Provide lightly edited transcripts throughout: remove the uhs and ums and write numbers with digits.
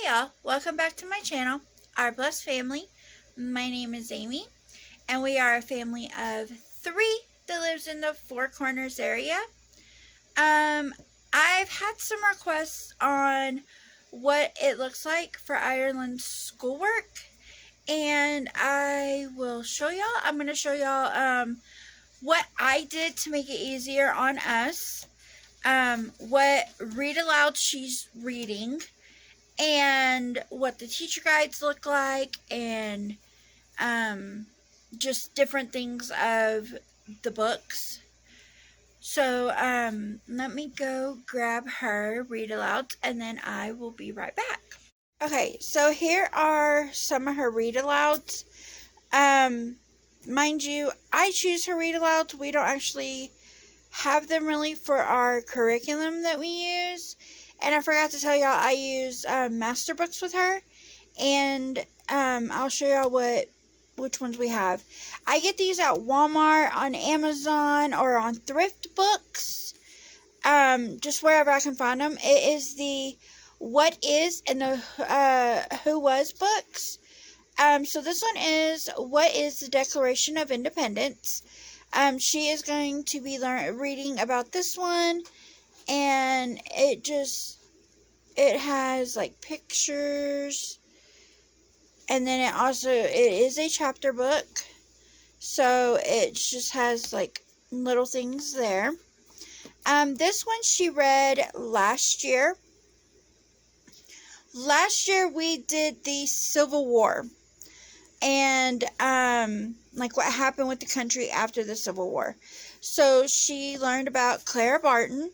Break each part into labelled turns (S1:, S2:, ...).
S1: Hey y'all, welcome back to my channel, Our Blessed Family. My name is Amy, and we are a family of 3 that lives in the Four Corners area. I've had some requests on what it looks like for Irelyn's schoolwork, and I will show y'all. I'm going to show y'all what I did to make it easier on us, what read aloud she's reading, and what the teacher guides look like, and just different things of the books. So let me go grab her read aloud, and then I will be right back. Okay, so here are some of her read alouds. Mind you, I choose her read alouds. We don't actually have them really for our curriculum that we use. And I forgot to tell y'all, I use master books with her, and I'll show y'all which ones we have. I get these at Walmart, on Amazon, or on Thrift Books, just wherever I can find them. It is the What Is and the Who Was books. So this one is What Is the Declaration of Independence. She is going to be reading about this one, and it has like pictures, and then it is a chapter book, so it just has like little things there. This one she read last year. Last year we did the Civil War, and like what happened with the country after the Civil War. So she learned about Clara Barton.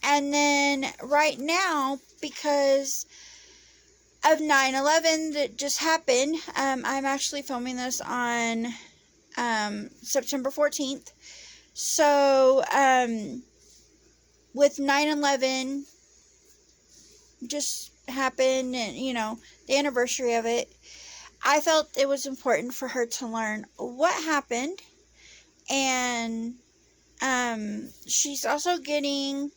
S1: And then right now, because of 9/11 that just happened, I'm actually filming this on September 14th. So with 9/11 just happened, and the anniversary of it, I felt it was important for her to learn what happened. And she's also getting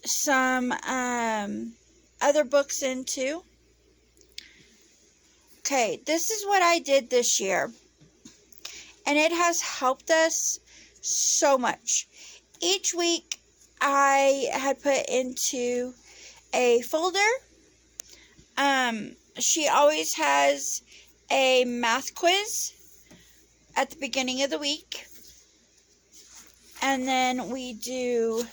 S1: some other books in too. Okay, this is what I did this year, and it has helped us so much. Each week I had put into a folder. She always has a math quiz at the beginning of the week, and then we do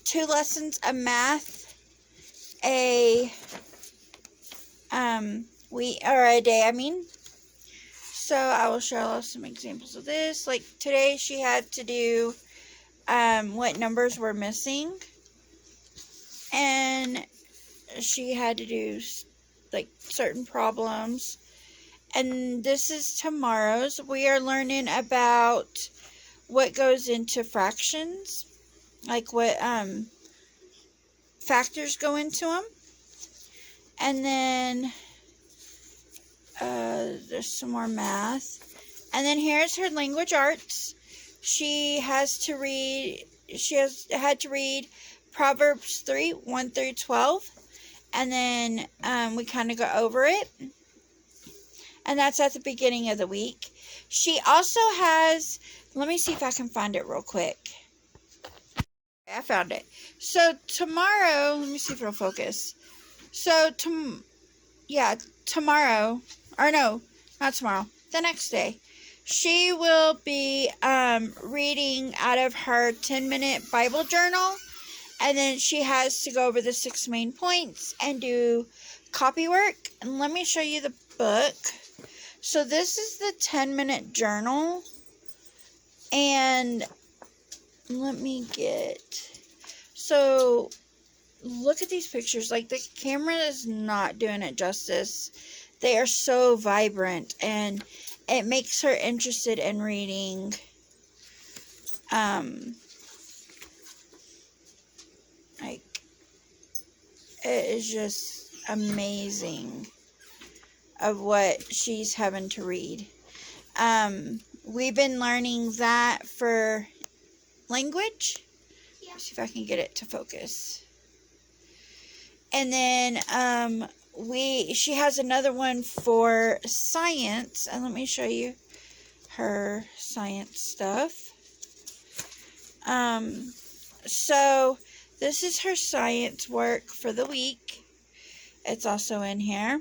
S1: 2 lessons of math a day. So I will show you some examples of this. Like today, she had to do what numbers were missing, and she had to do like certain problems. And this is tomorrow's. We are learning about what goes into fractions, like what factors go into them. And then there's some more math. And then here's her language arts. She had to read Proverbs 3, 1 through 12. And then we kind of go over it. And that's at the beginning of the week. She also has, let me see if I can find it real quick. I found it. So tomorrow, let me see if it'll focus. So tomorrow, or no, not tomorrow, the next day, she will be reading out of her 10-minute Bible journal, and then she has to go over the 6 main points and do copy work. And let me show you the book. So this is the 10-minute journal, and let me so look at these pictures. Like, the camera is not doing it justice. They are so vibrant, and it makes her interested in reading. Like, it is just amazing of what she's having to read. We've been learning that for language. Yeah. See if I can get it to focus. And then she has another one for science. And let me show you her science stuff. So this is her science work for the week. It's also in here.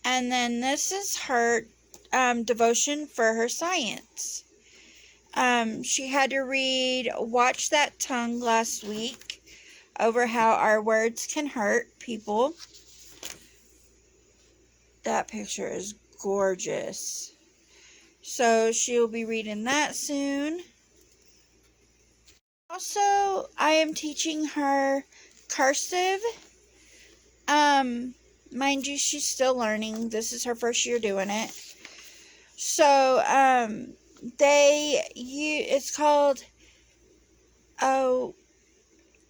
S1: And then this is her devotion for her science. She had to read Watch That Tongue last week over how our words can hurt people. That picture is gorgeous. So she'll be reading that soon. Also, I am teaching her Cursive. Mind you, she's still learning. This is her first year doing it. So, it's called,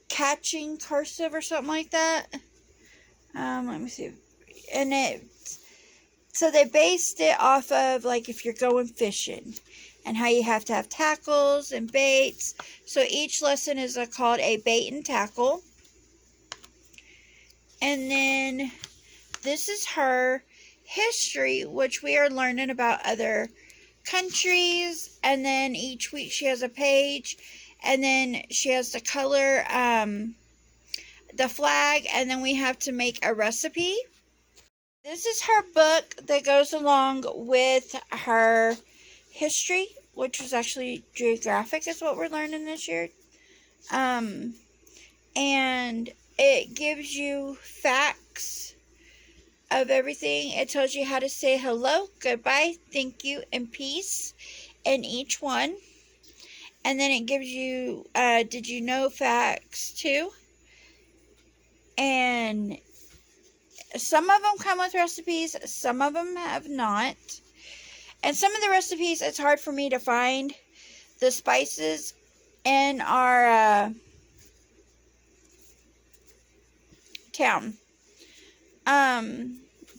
S1: Catching Cursive or something like that. Let me see. So they based it off of, like, if you're going fishing and how you have to have tackles and baits. So each lesson is called a bait and tackle. And then this is her history, which we are learning about other countries. And then each week she has a page. And then she has to color the flag. And then we have to make a recipe. This is her book that goes along with her history, which was actually geographic is what we're learning this year. And it gives you facts of everything. It tells you how to say hello, goodbye, thank you, and peace in each one. And then it gives you, did you know facts too? And some of them come with recipes, some of them have not. And some of the recipes, it's hard for me to find the spices in our town.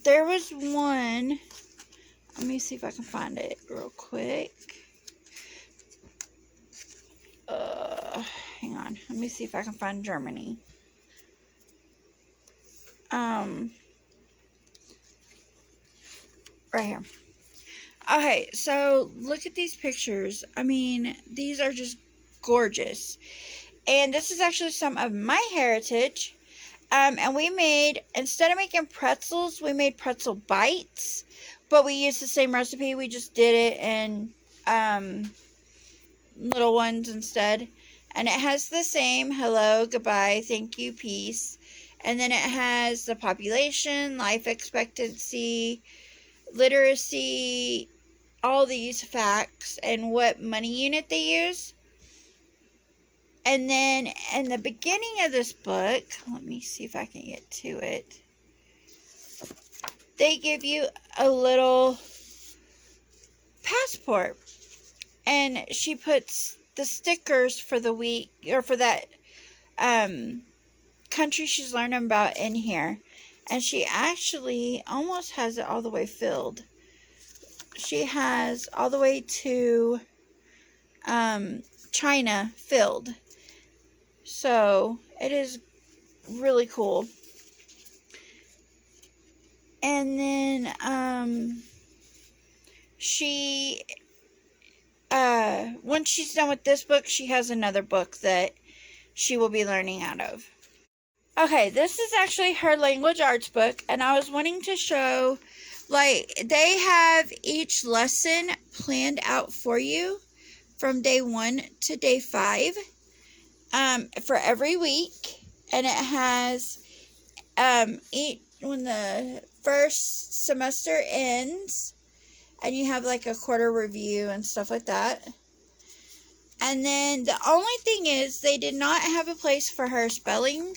S1: There was one. Let me see if I can find it real quick. Hang on. Let me see if I can find Germany. Right here. Okay, so look at these pictures. I mean, these are just gorgeous. And this is actually some of my heritage. And we made, instead of making pretzels, we made pretzel bites. But we used the same recipe. We just did it in little ones instead. And it has the same hello, goodbye, thank you, peace. And then it has the population, life expectancy, literacy, all these facts, and what money unit they use. And then in the beginning of this book, let me see if I can get to it. They give you a little passport. And she puts the stickers for the week, or for that country she's learning about in here. And she actually almost has it all the way filled. She has all the way to China filled. So, it is really cool. And then, once she's done with this book, she has another book that she will be learning out of. Okay, this is actually her language arts book, and I was wanting to show, like, they have each lesson planned out for you from day 1 to day 5. For every week, and it has when the first semester ends, and you have like a quarter review and stuff like that. And then the only thing is they did not have a place for her spelling,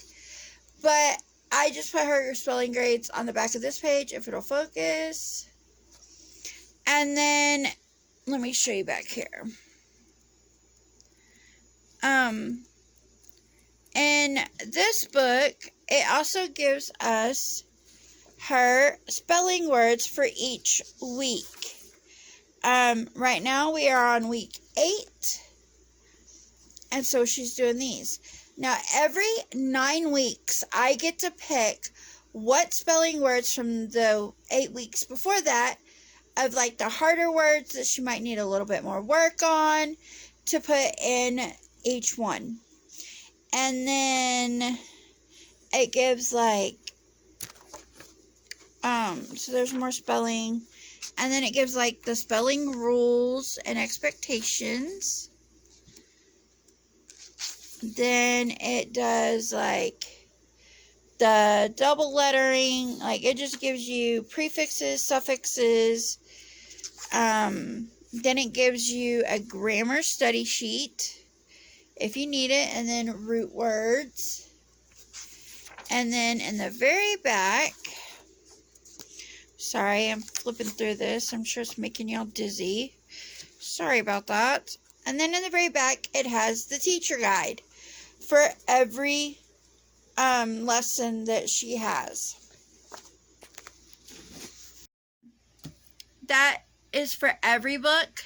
S1: but I just put her spelling grades on the back of this page if it'll focus. And then let me show you back here. In this book, it also gives us her spelling words for each week. Right now we are on week 8. And so she's doing these. Now, every 9 weeks, I get to pick what spelling words from the 8 weeks before that, of like the harder words that she might need a little bit more work on, to put in each one. And then it gives like, so there's more spelling. And then it gives like the spelling rules and expectations. Then it does like the double lettering. Like it just gives you prefixes, suffixes. Then it gives you a grammar study sheet if you need it. And then root words. And then in the very back, sorry, I'm flipping through this. I'm sure it's making y'all dizzy. Sorry about that. And then in the very back, it has the teacher guide for every lesson that she has. That is for every book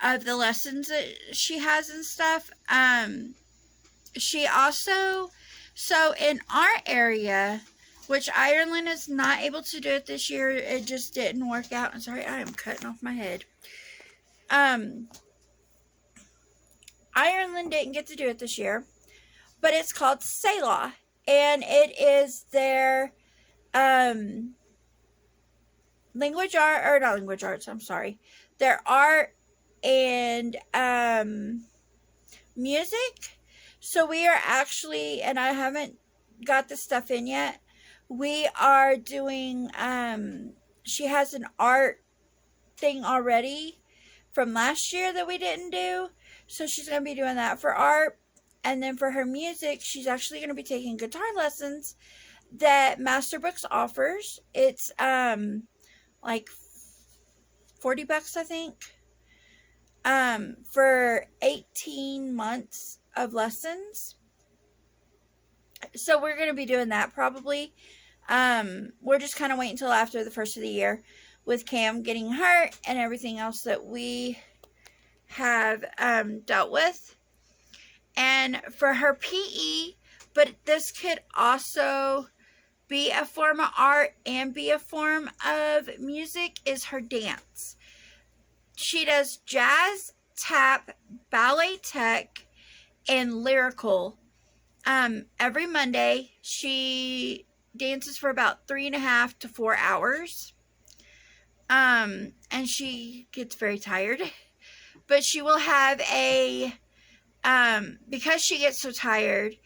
S1: of the lessons that she has and stuff. She also, so in our area, which Irelyn is not able to do it this year, it just didn't work out. I'm sorry, I am cutting off my head. Irelyn didn't get to do it this year, but it's called Selah, and it is their language art, or not language arts, I'm sorry, their art and music. So we are actually, and I haven't got the stuff in yet, we are doing, she has an art thing already from last year that we didn't do. So she's going to be doing that for art. And then for her music, she's actually going to be taking guitar lessons that Master Books offers. It's like $40, I think, for 18 months of lessons. So we're going to be doing that probably. We're just kind of waiting until after the first of the year with Cam getting hurt and everything else that we have dealt with. And for her PE, but this could also be a form of art and be a form of music, is her dance. She does jazz, tap, ballet tech, and lyrical. Every Monday, she dances for about 3.5 to 4 hours. And she gets very tired. But she will have a, because she gets so tired,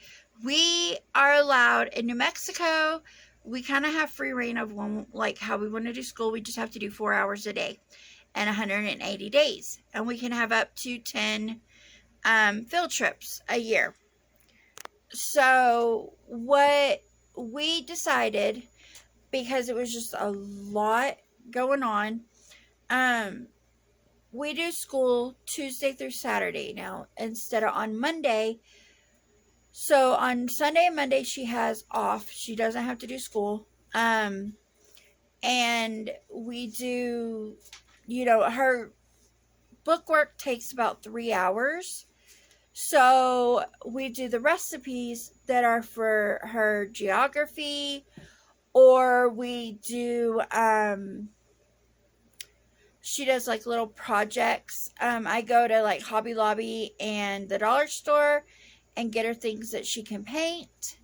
S1: we are allowed in New Mexico, we kind of have free reign of like how we want to do school. We just have to do 4 hours a day and 180 days. And we can have up to 10 field trips a year. So what we decided, because it was just a lot going on, we do school Tuesday through Saturday now instead of on Monday. So on Sunday and Monday she has off. She doesn't have to do school. And we do, you know, her book work takes about 3 hours. So we do the recipes that are for her geography, or we do, she does like little projects. I go to like Hobby Lobby and the dollar store and get her things that she can paint.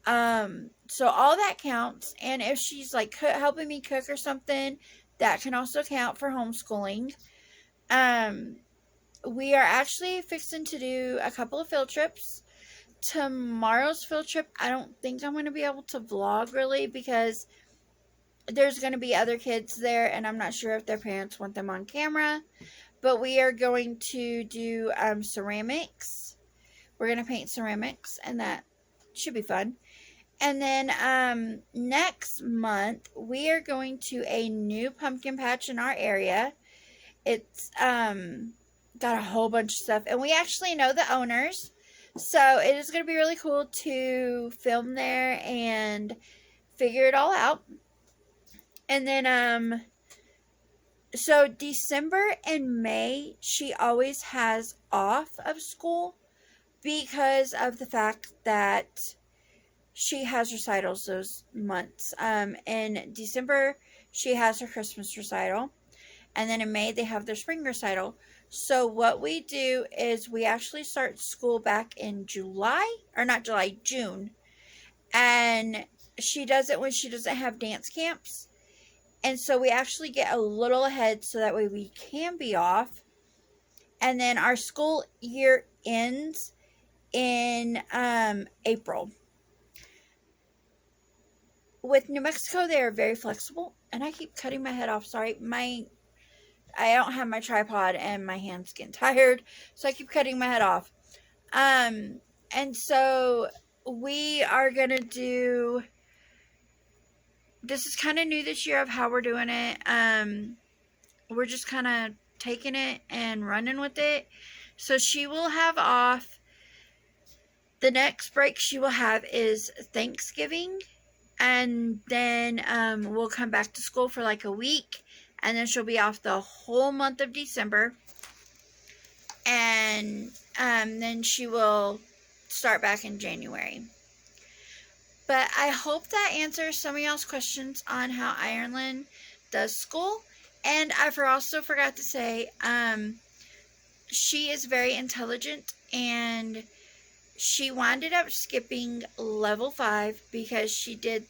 S1: So all that counts. And if she's like helping me cook or something, that can also count for homeschooling. We are actually fixing to do a couple of field trips. Tomorrow's field trip, I don't think I'm going to be able to vlog really, because there's going to be other kids there, and I'm not sure if their parents want them on camera. But we are going to do ceramics. We're going to paint ceramics, and that should be fun. And then next month, we are going to a new pumpkin patch in our area. It's got a whole bunch of stuff, and we actually know the owners. So it is going to be really cool to film there and figure it all out. And then, so December and May, she always has off of school. because of the fact that she has recitals those months. In December, she has her Christmas recital. And then in May, they have their spring recital. So what we do is we actually start school back in July, or not July, June. And she does it when she doesn't have dance camps. And so we actually get a little ahead so that way we can be off. And then our school year ends in April. With New Mexico, they are very flexible. And I keep cutting my head off. Sorry, I don't have my tripod and my hand's getting tired, so I keep cutting my head off. And so we are gonna do. This is kind of new this year of how we're doing it. We're just kind of taking it and running with it. So she will have off. The next break she will have is Thanksgiving. And then we'll come back to school for like a week. And then she'll be off the whole month of December. And then she will start back in January. But I hope that answers some of y'all's questions on how Irelyn does school. And I also forgot to say, she is very intelligent. And she wound up skipping level 5 because she did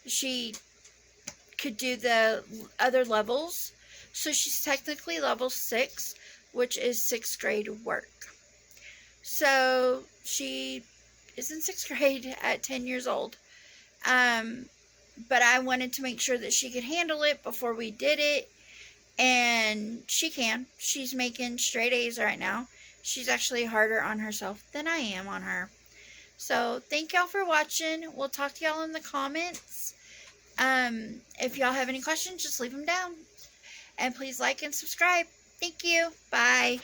S1: she could do the other levels. So she's technically level 6, which is 6th grade work. So she is in 6th grade at 10 years old. But I wanted to make sure that she could handle it before we did it. And she can. She's making straight A's right now. She's actually harder on herself than I am on her. So thank y'all for watching. We'll talk to y'all in the comments. If y'all have any questions, just leave them down. And please like and subscribe. Thank you. Bye.